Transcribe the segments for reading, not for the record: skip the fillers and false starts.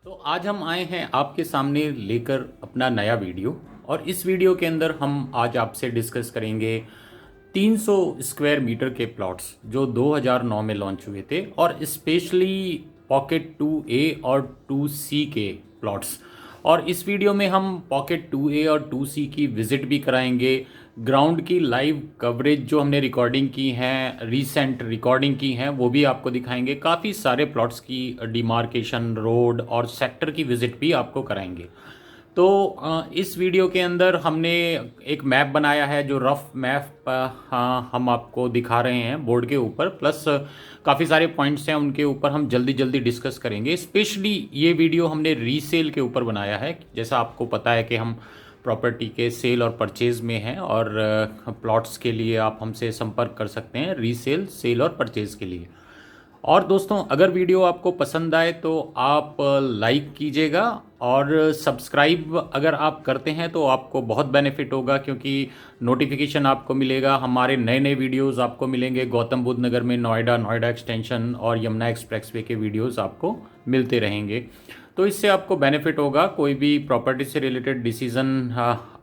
तो आज हम आए हैं आपके सामने लेकर अपना नया वीडियो। और इस वीडियो के अंदर हम आज आपसे डिस्कस करेंगे 300 स्क्वायर मीटर के प्लॉट्स जो 2009 में लॉन्च हुए थे, और स्पेशली पॉकेट 2A और 2C के प्लॉट्स। और इस वीडियो में हम पॉकेट 2A और 2C की विज़िट भी कराएंगे, ग्राउंड की लाइव कवरेज जो हमने रिकॉर्डिंग की हैं, रीसेंट रिकॉर्डिंग की हैं, वो भी आपको दिखाएंगे। काफ़ी सारे प्लॉट्स की डिमार्केशन, रोड और सेक्टर की विज़िट भी आपको कराएंगे। तो इस वीडियो के अंदर हमने एक मैप बनाया है, जो रफ मैप हम आपको दिखा रहे हैं बोर्ड के ऊपर, प्लस काफ़ी सारे पॉइंट्स हैं, उनके ऊपर हम जल्दी जल्दी डिस्कस करेंगे। स्पेशली ये वीडियो हमने रीसेल के ऊपर बनाया है। जैसा आपको पता है कि हम प्रॉपर्टी के सेल और परचेज़ में हैं, और प्लॉट्स के लिए आप हमसे संपर्क कर सकते हैं रीसेल, सेल और परचेज़ के लिए। और दोस्तों, अगर वीडियो आपको पसंद आए तो आप लाइक कीजिएगा, और सब्सक्राइब अगर आप करते हैं तो आपको बहुत बेनिफिट होगा, क्योंकि नोटिफिकेशन आपको मिलेगा, हमारे नए नए वीडियोस आपको मिलेंगे। गौतम बुद्ध नगर में नोएडा एक्सटेंशन और यमुना एक्सप्रेसवे के वीडियोस आपको मिलते रहेंगे। तो इससे आपको बेनिफिट होगा, कोई भी प्रॉपर्टी से रिलेटेड डिसीज़न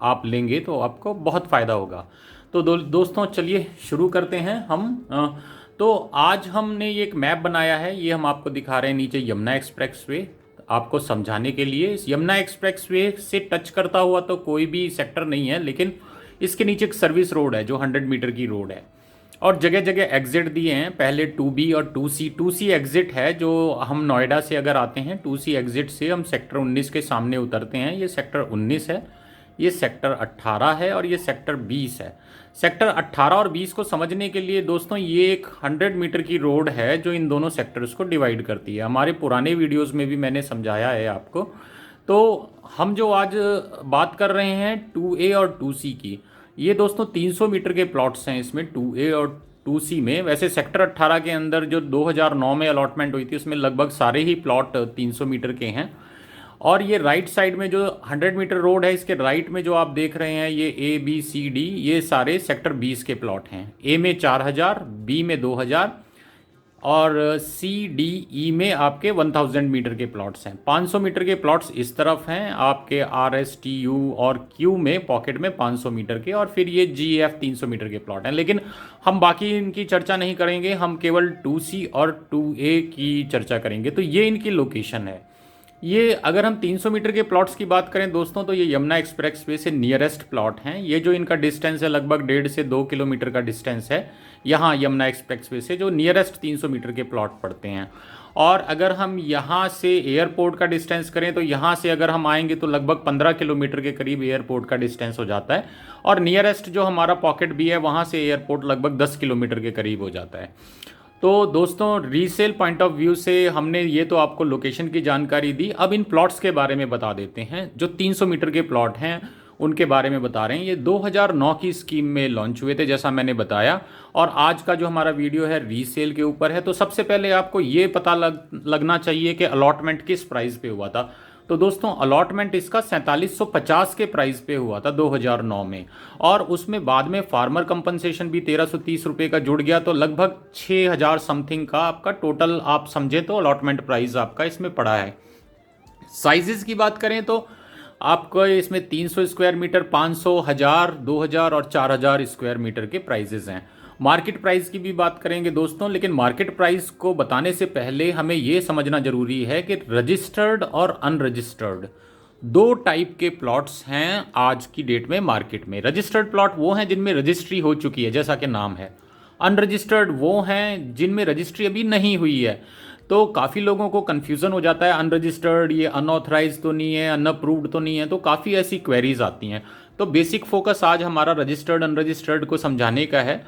आप लेंगे तो आपको बहुत फ़ायदा होगा। तो दोस्तों, चलिए शुरू करते हैं हम। तो आज हमने ये एक मैप बनाया है, ये हम आपको दिखा रहे हैं नीचे यमुना एक्सप्रेसवे। आपको समझाने के लिए, इस यमुना एक्सप्रेसवे से टच करता हुआ तो कोई भी सेक्टर नहीं है, लेकिन इसके नीचे एक सर्विस रोड है जो 100 मीटर की रोड है, और जगह जगह एग्जिट दिए हैं। पहले 2B और 2C एग्जिट है, जो हम नोएडा से अगर आते हैं 2C एग्जिट से हम सेक्टर 19 के सामने उतरते हैं। ये सेक्टर 19 है, ये सेक्टर 18 है, और ये सेक्टर 20 है। सेक्टर 18 और 20 को समझने के लिए दोस्तों, ये एक 100 मीटर की रोड है जो इन दोनों सेक्टर्स को डिवाइड करती है। हमारे पुराने वीडियोस में भी मैंने समझाया है आपको। तो हम जो आज बात कर रहे हैं 2A और 2C की, ये दोस्तों 300 मीटर के प्लॉट्स हैं इसमें, 2A और 2C में। वैसे सेक्टर 18 के अंदर जो 2009 में अलॉटमेंट हुई थी, उसमें लगभग सारे ही प्लॉट 300 मीटर के हैं। और ये राइट साइड में जो 100 मीटर रोड है, इसके राइट में जो आप देख रहे हैं, ये ABCD, ये सारे सेक्टर 20 के प्लॉट हैं। A में 4000, B में 2000, और CDE में आपके 1000 मीटर के प्लॉट्स हैं। 500 मीटर के प्लॉट्स इस तरफ हैं आपके RSTU और Q में, पॉकेट में 500 मीटर के, और फिर ये GF 300 मीटर के प्लॉट हैं। लेकिन हम बाकी इनकी चर्चा नहीं करेंगे, हम केवल 2C और 2A की चर्चा करेंगे। तो ये इनकी लोकेशन है। ये अगर हम 300 मीटर के प्लॉट्स की बात करें दोस्तों, तो ये यमुना एक्सप्रेसवे से नियरेस्ट प्लॉट हैं। ये जो इनका डिस्टेंस है, लगभग 1.5 से 2 किलोमीटर का डिस्टेंस है यहाँ यमुना एक्सप्रेसवे से, जो नियरेस्ट 300 मीटर के प्लॉट पड़ते हैं। और अगर हम यहाँ से एयरपोर्ट का डिस्टेंस करें, तो यहाँ से अगर हम आएंगे तो लगभग 15 किलोमीटर के करीब एयरपोर्ट का डिस्टेंस हो जाता है। और नियरेस्ट जो हमारा पॉकेट भी है, वहाँ से एयरपोर्ट लगभग 10 किलोमीटर के करीब हो जाता है। तो दोस्तों, रीसेल पॉइंट ऑफ व्यू से हमने ये तो आपको लोकेशन की जानकारी दी। अब इन प्लॉट्स के बारे में बता देते हैं। जो 300 मीटर के प्लॉट हैं उनके बारे में बता रहे हैं। ये 2009 की स्कीम में लॉन्च हुए थे, जैसा मैंने बताया। और आज का जो हमारा वीडियो है रीसेल के ऊपर है। तो सबसे पहले आपको ये पता लगना चाहिए कि अलॉटमेंट किस प्राइस पे हुआ था। तो दोस्तों, अलॉटमेंट इसका 4750 के प्राइस पे हुआ था 2009 में, और उसमें बाद में फार्मर कंपनसेशन भी 1330 रुपये का जुड़ गया। तो लगभग 6000 समथिंग का आपका टोटल, आप समझे तो अलॉटमेंट प्राइस आपका इसमें पड़ा है। साइजेस की बात करें तो आपको इसमें 300 स्क्वायर मीटर, 500, 1000, 2000 और 4000 स्क्वायर मीटर के प्राइजेस हैं। मार्केट प्राइस की भी बात करेंगे दोस्तों, लेकिन मार्केट प्राइस को बताने से पहले हमें यह समझना जरूरी है कि रजिस्टर्ड और अनरजिस्टर्ड दो टाइप के प्लॉट्स हैं आज की डेट में मार्केट में। रजिस्टर्ड प्लॉट वो हैं जिनमें रजिस्ट्री हो चुकी है, जैसा कि नाम है। अनरजिस्टर्ड वो हैं जिनमें रजिस्ट्री अभी नहीं हुई है। तो काफ़ी लोगों को कन्फ्यूज़न हो जाता है, अनरजिस्टर्ड ये अनऑथराइज तो नहीं है, अनअप्रूव्ड तो नहीं है। तो काफ़ी ऐसी क्वेरीज आती हैं। तो बेसिक फोकस आज हमारा रजिस्टर्ड अनरजिस्टर्ड को समझाने का है।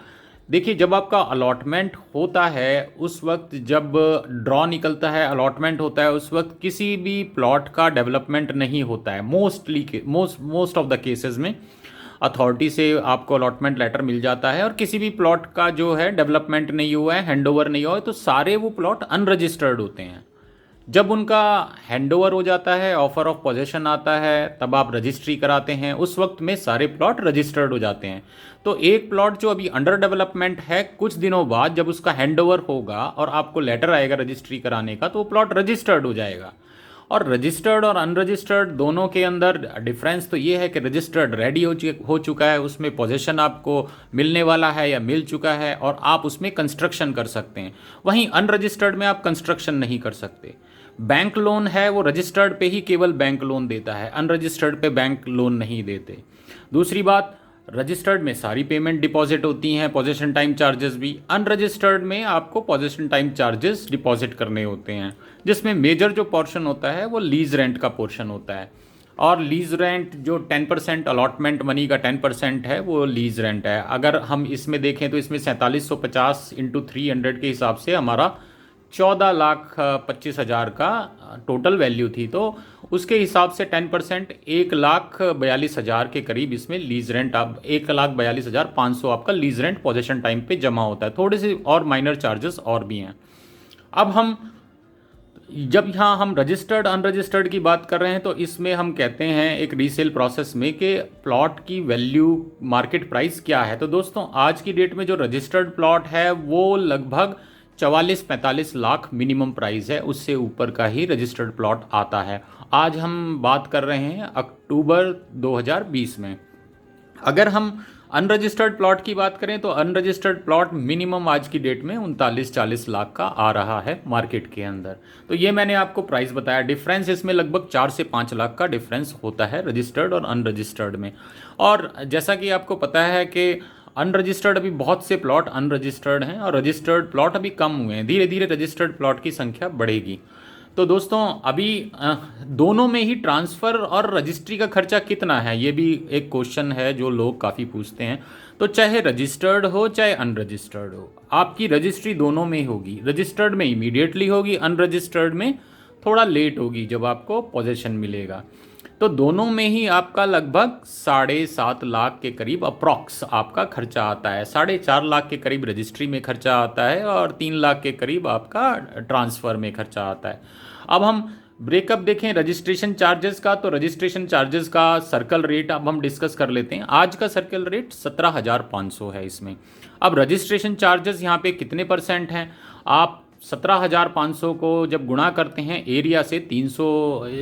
देखिए, जब आपका अलॉटमेंट होता है, उस वक्त जब ड्रॉ निकलता है, अलॉटमेंट होता है, उस वक्त किसी भी प्लॉट का डेवलपमेंट नहीं होता है। मोस्ट ऑफ द केसेस में अथॉरिटी से आपको अलॉटमेंट लेटर मिल जाता है, और किसी भी प्लॉट का जो है डेवलपमेंट नहीं हुआ है, हैंडओवर नहीं हुआ है, तो सारे वो प्लॉट अनरजिस्टर्ड होते हैं। जब उनका हैंडओवर हो जाता है, ऑफर ऑफ पोजेशन आता है, तब आप रजिस्ट्री कराते हैं, उस वक्त में सारे प्लॉट रजिस्टर्ड हो जाते हैं। तो एक प्लॉट जो अभी अंडर डेवलपमेंट है, कुछ दिनों बाद जब उसका हैंडओवर होगा और आपको लेटर आएगा रजिस्ट्री कराने का, तो वो प्लॉट रजिस्टर्ड हो जाएगा। और रजिस्टर्ड और अनरजिस्टर्ड दोनों के अंदर डिफरेंस तो ये है कि रजिस्टर्ड रेडी हो चुका है, उसमें पोजीशन आपको मिलने वाला है या मिल चुका है और आप उसमें कंस्ट्रक्शन कर सकते हैं। वहीं अनरजिस्टर्ड में आप कंस्ट्रक्शन नहीं कर सकते। बैंक लोन है वो रजिस्टर्ड पे ही केवल बैंक लोन देता है, अनरजिस्टर्ड पे बैंक लोन नहीं देते। दूसरी बात, रजिस्टर्ड में सारी पेमेंट डिपॉजिट होती हैं, पोजीशन टाइम चार्जेस भी। अनरजिस्टर्ड में आपको पोजीशन टाइम चार्जेस डिपॉजिट करने होते हैं, जिसमें मेजर जो पोर्शन होता है वो लीज रेंट का पोर्शन होता है। और लीज रेंट जो 10% अलॉटमेंट मनी का 10% है वो लीज रेंट है। अगर हम इसमें देखें तो इसमें 4750 इंटू 300 के हिसाब से हमारा 14,25,000 का टोटल वैल्यू थी, तो उसके हिसाब से 10% 1,42,000 के करीब इसमें लीज रेंट, अब 1,42,500 आपका लीज रेंट पोजीशन टाइम पे जमा होता है। थोड़े से और माइनर चार्जेस और भी हैं। अब जब यहाँ हम रजिस्टर्ड अनरजिस्टर्ड की बात कर रहे हैं तो इसमें हम कहते हैं एक रीसेल प्रोसेस में कि प्लॉट की वैल्यू मार्केट प्राइस क्या है। तो दोस्तों आज की डेट में जो रजिस्टर्ड प्लॉट है वो लगभग 44-45 लाख मिनिमम प्राइस है, उससे ऊपर का ही रजिस्टर्ड प्लॉट आता है। आज हम बात कर रहे हैं अक्टूबर 2020 में। अगर हम अनरजिस्टर्ड प्लॉट की बात करें तो अनरजिस्टर्ड प्लॉट मिनिमम आज की डेट में 39-40 लाख का आ रहा है मार्केट के अंदर। तो ये मैंने आपको प्राइस बताया। डिफरेंस इसमें लगभग 4 से 5 लाख का डिफरेंस होता है रजिस्टर्ड और अनरजिस्टर्ड में। और जैसा कि आपको पता है कि अनरजिस्टर्ड अभी बहुत से प्लॉट अनरजिस्टर्ड हैं और रजिस्टर्ड प्लॉट अभी कम हुए हैं, धीरे धीरे रजिस्टर्ड प्लॉट की संख्या बढ़ेगी। तो दोस्तों अभी दोनों में ही ट्रांसफ़र और रजिस्ट्री का खर्चा कितना है, ये भी एक क्वेश्चन है जो लोग काफ़ी पूछते हैं। तो चाहे रजिस्टर्ड हो चाहे अनरजिस्टर्ड हो, आपकी रजिस्ट्री दोनों में होगी। रजिस्टर्ड में इमीडिएटली होगी, अनरजिस्टर्ड में थोड़ा लेट होगी जब आपको पोजीशन मिलेगा। तो दोनों में ही आपका लगभग 7.5 लाख के करीब अप्रॉक्स आपका खर्चा आता है। 4.5 लाख के करीब रजिस्ट्री में खर्चा आता है और 3 लाख के करीब आपका ट्रांसफ़र में खर्चा आता है। अब हम ब्रेकअप देखें रजिस्ट्रेशन चार्जेस का, तो रजिस्ट्रेशन चार्जेस का सर्कल रेट अब हम डिस्कस कर लेते हैं। आज का सर्कल रेट 17,500 है इसमें। अब रजिस्ट्रेशन चार्जेस यहाँ पे कितने % हैं, आप 17,500 को जब गुणा करते हैं एरिया से 300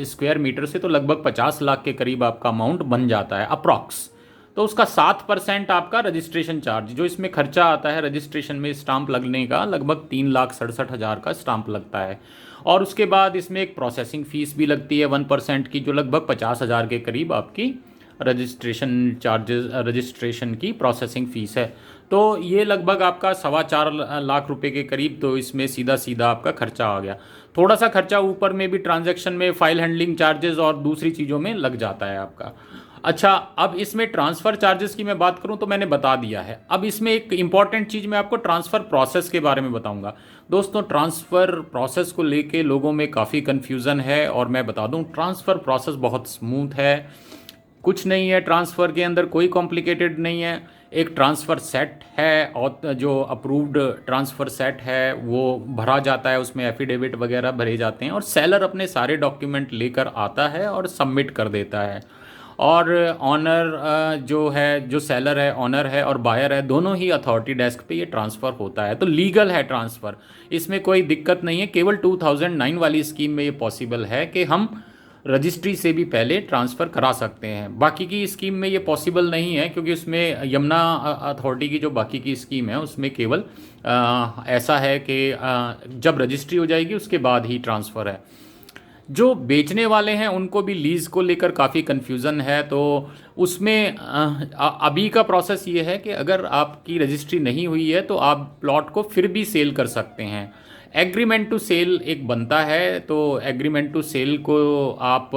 स्क्वायर मीटर से, तो लगभग 50 लाख के करीब आपका अमाउंट बन जाता है अप्रॉक्स। तो उसका 7% आपका रजिस्ट्रेशन चार्ज जो इसमें खर्चा आता है रजिस्ट्रेशन में स्टाम्प लगने का, लगभग 3,67,000 का स्टाम्प लगता है। और उसके बाद इसमें एक प्रोसेसिंग फ़ीस भी लगती है 1% की, जो लगभग 50,000 के करीब आपकी रजिस्ट्रेशन चार्जेस, रजिस्ट्रेशन की प्रोसेसिंग फ़ीस है। तो ये लगभग आपका 4.25 लाख रुपए के करीब, तो इसमें सीधा सीधा आपका खर्चा आ गया। थोड़ा सा खर्चा ऊपर में भी ट्रांजैक्शन में फाइल हैंडलिंग चार्जेस और दूसरी चीज़ों में लग जाता है आपका। अच्छा, अब इसमें ट्रांसफ़र चार्जेस की मैं बात करूं तो मैंने बता दिया है। अब इसमें एक इंपॉर्टेंट चीज़ मैं आपको ट्रांसफ़र प्रोसेस के बारे में बताऊंगा। दोस्तों ट्रांसफ़र प्रोसेस को लेके लोगों में काफ़ी कन्फ्यूज़न है और मैं बता दूं ट्रांसफ़र प्रोसेस बहुत स्मूथ है, कुछ नहीं है ट्रांसफ़र के अंदर, कोई कॉम्प्लिकेटेड नहीं है। एक ट्रांसफ़र सेट है और जो अप्रूव्ड ट्रांसफ़र सेट है वो भरा जाता है, उसमें एफिडेविट वगैरह भरे जाते हैं और सेलर अपने सारे डॉक्यूमेंट लेकर आता है और सबमिट कर देता है। और ऑनर जो है, जो सेलर है, ऑनर है और बायर है, दोनों ही अथॉरिटी डेस्क पे ये ट्रांसफ़र होता है। तो लीगल है ट्रांसफ़र, इसमें कोई दिक्कत नहीं है। केवल 2009 वाली स्कीम में ये पॉसिबल है कि हम रजिस्ट्री से भी पहले ट्रांसफ़र करा सकते हैं। बाकी की स्कीम में ये पॉसिबल नहीं है, क्योंकि उसमें यमुना अथॉरिटी की जो बाकी की स्कीम है उसमें केवल ऐसा है कि जब रजिस्ट्री हो जाएगी उसके बाद ही ट्रांसफ़र है। जो बेचने वाले हैं उनको भी लीज़ को लेकर काफ़ी कन्फ्यूज़न है। तो उसमें अभी का प्रोसेस ये है कि अगर आपकी रजिस्ट्री नहीं हुई है तो आप प्लॉट को फिर भी सेल कर सकते हैं। एग्रीमेंट टू सेल एक बनता है, तो एग्रीमेंट टू सेल को आप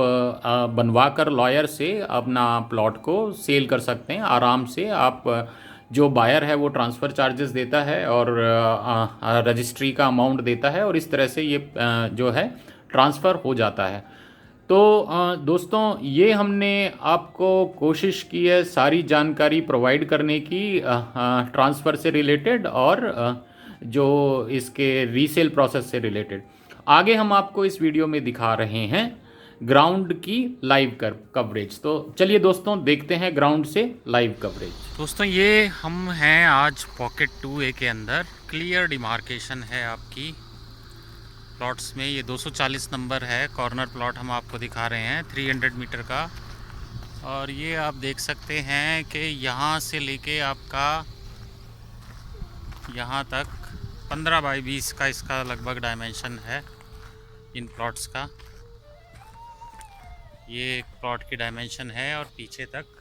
बनवा कर लॉयर से अपना प्लॉट को सेल कर सकते हैं आराम से। आप जो बायर है वो ट्रांसफ़र चार्जेस देता है और रजिस्ट्री का अमाउंट देता है और इस तरह से ये जो है ट्रांसफ़र हो जाता है। तो दोस्तों ये हमने आपको कोशिश की है सारी जानकारी प्रोवाइड करने की ट्रांसफ़र से रिलेटेड और जो इसके रीसेल प्रोसेस से रिलेटेड। आगे हम आपको इस वीडियो में दिखा रहे हैं ग्राउंड की लाइव कवरेज। तो चलिए दोस्तों देखते हैं ग्राउंड से लाइव कवरेज। दोस्तों ये हम हैं आज पॉकेट 2A के अंदर। क्लियर डिमार्केशन है आपकी प्लॉट्स में ये 240 नंबर है कॉर्नर प्लॉट हम आपको दिखा रहे हैं 300 मीटर का। और ये आप देख सकते हैं कि यहाँ से लेके आपका यहाँ तक 15 बाई 20 का इसका लगभग डायमेंशन है इन प्लॉट्स का। ये एक प्लॉट की डायमेंशन है और पीछे तक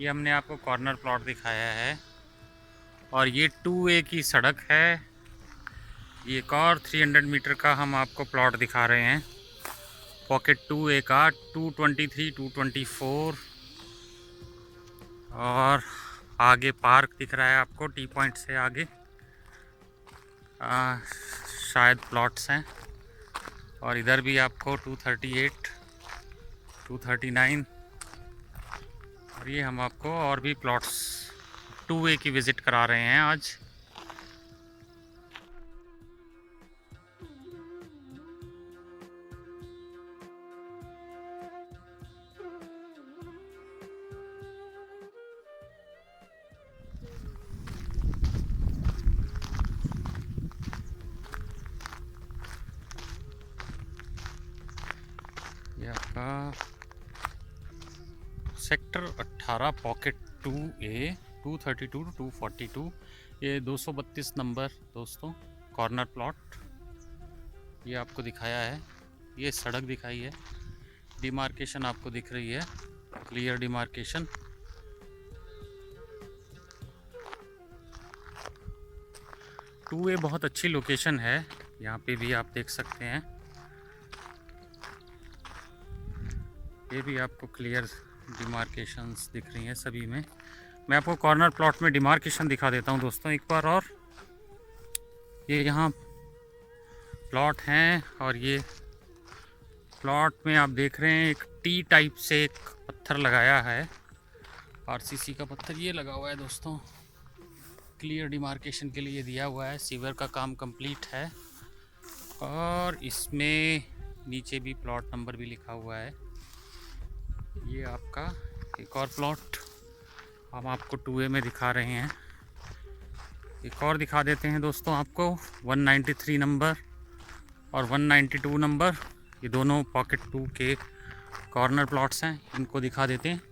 ये हमने आपको कॉर्नर प्लॉट दिखाया है। और ये 2A की सड़क है। ये एक और 300 मीटर का हम आपको प्लॉट दिखा रहे हैं पॉकेट 2A का 223 224। और आगे पार्क दिख रहा है आपको टी पॉइंट से आगे शायद प्लॉट्स हैं। और इधर भी आपको 238 239। और ये हम आपको और भी प्लॉट्स 2A की विज़िट करा रहे हैं आज। ये आपका सेक्टर 18 पॉकेट 2A 232 242। ये 232 नंबर दोस्तों कॉर्नर प्लॉट ये आपको दिखाया है। ये सड़क दिखाई है, डिमार्केशन आपको दिख रही है, क्लियर डिमार्केशन। टू ए बहुत अच्छी लोकेशन है, यहाँ पे भी आप देख सकते हैं। ये भी आपको क्लियर डिमार्केशंस दिख रही हैं सभी में। मैं आपको कॉर्नर प्लॉट में डिमार्केशन दिखा देता हूँ दोस्तों एक बार और। ये यहाँ प्लॉट हैं और ये प्लॉट में आप देख रहे हैं एक टी टाइप से एक पत्थर लगाया है, आरसीसी का पत्थर ये लगा हुआ है दोस्तों। क्लियर डिमार्केशन के लिए दिया हुआ है। सीवर का काम कंप्लीट है और इसमें नीचे भी प्लॉट नंबर भी लिखा हुआ है। ये आपका एक और प्लॉट हम आपको 2A में दिखा रहे हैं। एक और दिखा देते हैं दोस्तों आपको 193 नंबर और 192 नंबर। ये दोनों पॉकेट 2 के कॉर्नर प्लॉट्स हैं, इनको दिखा देते हैं।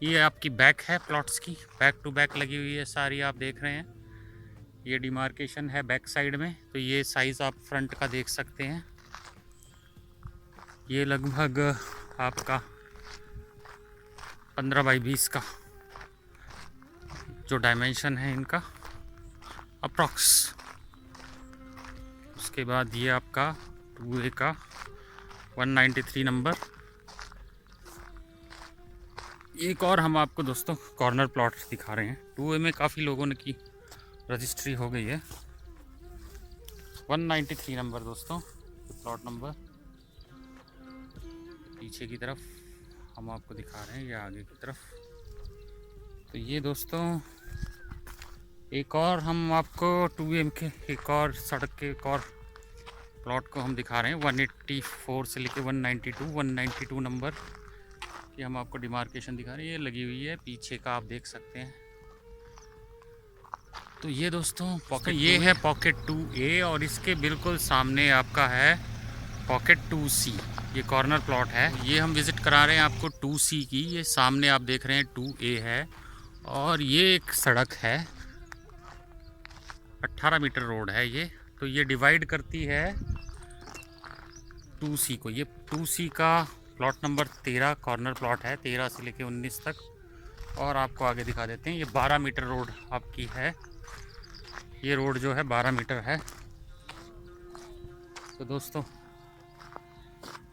ये आपकी बैक है प्लॉट्स की, बैक टू बैक लगी हुई है सारी, आप देख रहे हैं। ये डिमार्केशन है बैक साइड में, तो ये साइज़ आप फ्रंट का देख सकते हैं। ये लगभग आपका 15 बाई 20 का जो डायमेंशन है इनका अप्रॉक्स। उसके बाद ये आपका 2A का 193 नंबर। एक और हम आपको दोस्तों कॉर्नर प्लॉट दिखा रहे हैं। 2A में काफ़ी लोगों ने की रजिस्ट्री हो गई है। 193 नंबर दोस्तों प्लॉट नंबर। पीछे की तरफ हम आपको दिखा रहे हैं, ये आगे की तरफ। तो ये दोस्तों एक और हम आपको 2A के एक और सड़क के एक और प्लॉट को हम दिखा रहे हैं 184 से लेके 192 नंबर की हम आपको डिमार्केशन दिखा रहे हैं। ये लगी हुई है पीछे का, आप देख सकते हैं। तो ये दोस्तों पॉकेट ये है पॉकेट 2A और इसके बिल्कुल सामने आपका है पॉकेट 2C। ये कॉर्नर प्लॉट है, ये हम विज़िट करा रहे हैं आपको 2C की। ये सामने आप देख रहे हैं 2A है और ये एक सड़क है 18 मीटर रोड है ये। तो ये डिवाइड करती है 2C को। ये 2C का प्लॉट नंबर 13 कॉर्नर प्लॉट है, 13 से लेके 19 तक। और आपको आगे दिखा देते हैं, ये 12 मीटर रोड आपकी है। ये रोड जो है 12 मीटर है। तो दोस्तों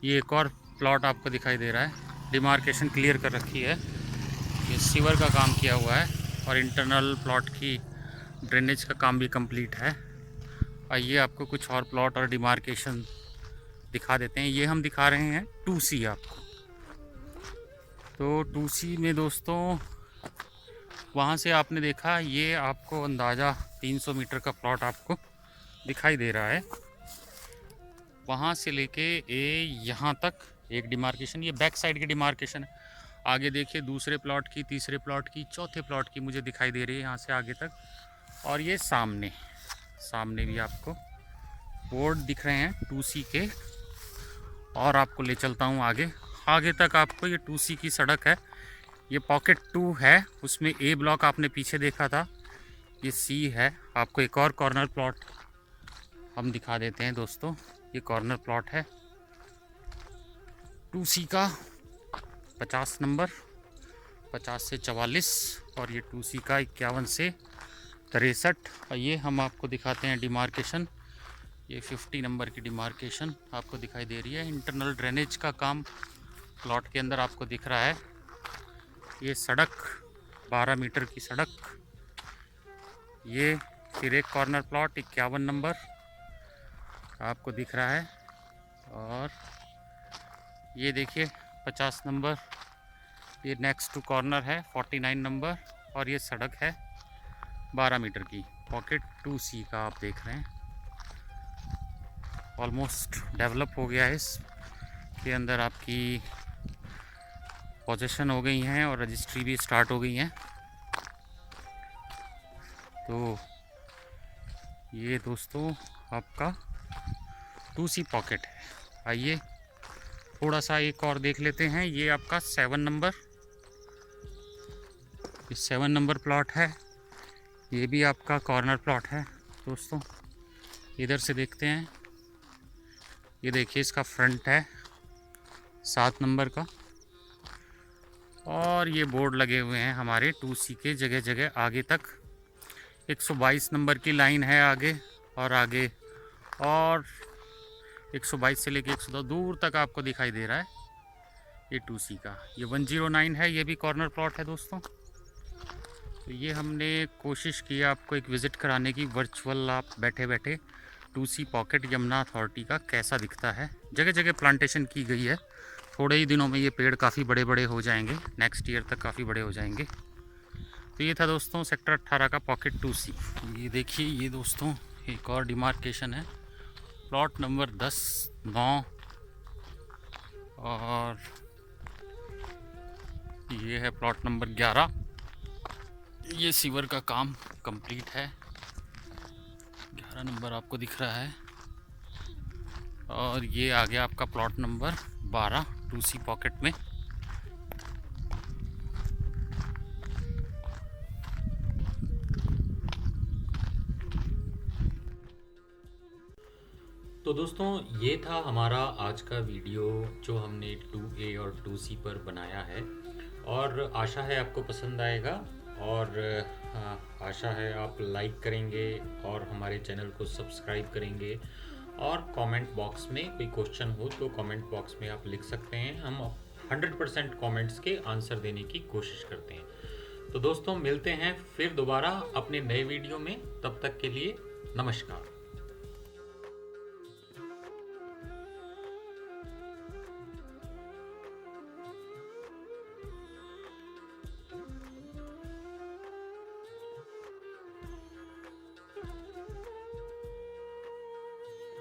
ये एक और प्लॉट आपको दिखाई दे रहा है, डिमार्केशन क्लियर कर रखी है। ये सीवर का काम किया हुआ है और इंटरनल प्लॉट की ड्रेनेज का काम भी कंप्लीट है। आइए आपको कुछ और प्लॉट और डिमार्केशन दिखा देते हैं। ये हम दिखा रहे हैं 2C आपको। तो 2C में दोस्तों वहाँ से आपने देखा, ये आपको अंदाज़ा 300 मीटर का प्लॉट आपको दिखाई दे रहा है। वहाँ से लेके यहाँ तक एक डिमार्केशन, ये बैक साइड की डिमार्केशन है। आगे देखिए दूसरे प्लॉट की, तीसरे प्लॉट की, चौथे प्लॉट की मुझे दिखाई दे रही है यहाँ से आगे तक। और ये सामने भी आपको बोर्ड दिख रहे हैं 2C के। और आपको ले चलता हूँ आगे तक। आपको ये 2C की सड़क है, ये पॉकेट 2 है। उसमें A ब्लॉक आपने पीछे देखा था, ये C है। आपको एक और कॉर्नर प्लॉट हम दिखा देते हैं दोस्तों। ये कॉर्नर प्लॉट है 2C का, 50 नंबर, 50 से 44। और ये 2C का 51 से 63। और ये हम आपको दिखाते हैं डिमार्केशन। ये 50 नंबर की डिमार्केशन आपको दिखाई दे रही है। इंटरनल ड्रेनेज का काम प्लॉट के अंदर आपको दिख रहा है। ये सड़क 12 मीटर की सड़क। ये फिर एक कॉर्नर प्लॉट 51 नंबर आपको दिख रहा है। और ये देखिए 50 नंबर, ये नेक्स्ट टू कॉर्नर है 49 नंबर। और ये सड़क है 12 मीटर की, पॉकेट 2C का आप देख रहे हैं। ऑलमोस्ट डेवलप हो गया है। इसके अंदर आपकी पोजीशन हो गई हैं और रजिस्ट्री भी स्टार्ट हो गई हैं। तो ये दोस्तों आपका 2C पॉकेट है। आइए थोड़ा सा एक और देख लेते हैं। ये आपका 7 नंबर, ये 7 नंबर प्लॉट है। ये भी आपका कॉर्नर प्लॉट है दोस्तों। इधर से देखते हैं, ये देखिए इसका फ्रंट है 7 नंबर का। और ये बोर्ड लगे हुए हैं हमारे 2C के जगह जगह आगे तक। 122 नंबर की लाइन है आगे, और आगे और 122 से लेके 102 दूर तक आपको दिखाई दे रहा है ये 2C का। ये 109 है, ये भी कॉर्नर प्लॉट है दोस्तों। तो ये हमने कोशिश की आपको एक विज़िट कराने की, वर्चुअल आप बैठे बैठे 2C पॉकेट यमुना अथॉरिटी का कैसा दिखता है। जगह जगह प्लांटेशन की गई है। थोड़े ही दिनों में ये पेड़ काफ़ी बड़े बड़े हो जाएंगे, नेक्स्ट ईयर तक काफ़ी बड़े हो जाएंगे। तो ये था दोस्तों सेक्टर 18 का पॉकेट 2C। ये देखिए ये दोस्तों एक और डिमार्केशन है, प्लॉट नंबर 10, 9। और ये है प्लॉट नंबर 11। ये सीवर का काम कंप्लीट है, 11 नंबर आपको दिख रहा है। और ये आ गया आपका प्लॉट नंबर 12 2C पॉकेट में। तो दोस्तों ये था हमारा आज का वीडियो जो हमने 2A और 2C पर बनाया है। और आशा है आपको पसंद आएगा, और आशा है आप लाइक करेंगे और हमारे चैनल को सब्सक्राइब करेंगे। और कमेंट बॉक्स में कोई क्वेश्चन हो तो कमेंट बॉक्स में आप लिख सकते हैं। हम 100% कमेंट्स के आंसर देने की कोशिश करते हैं। तो दोस्तों मिलते हैं फिर दोबारा अपने नए वीडियो में। तब तक के लिए नमस्कार।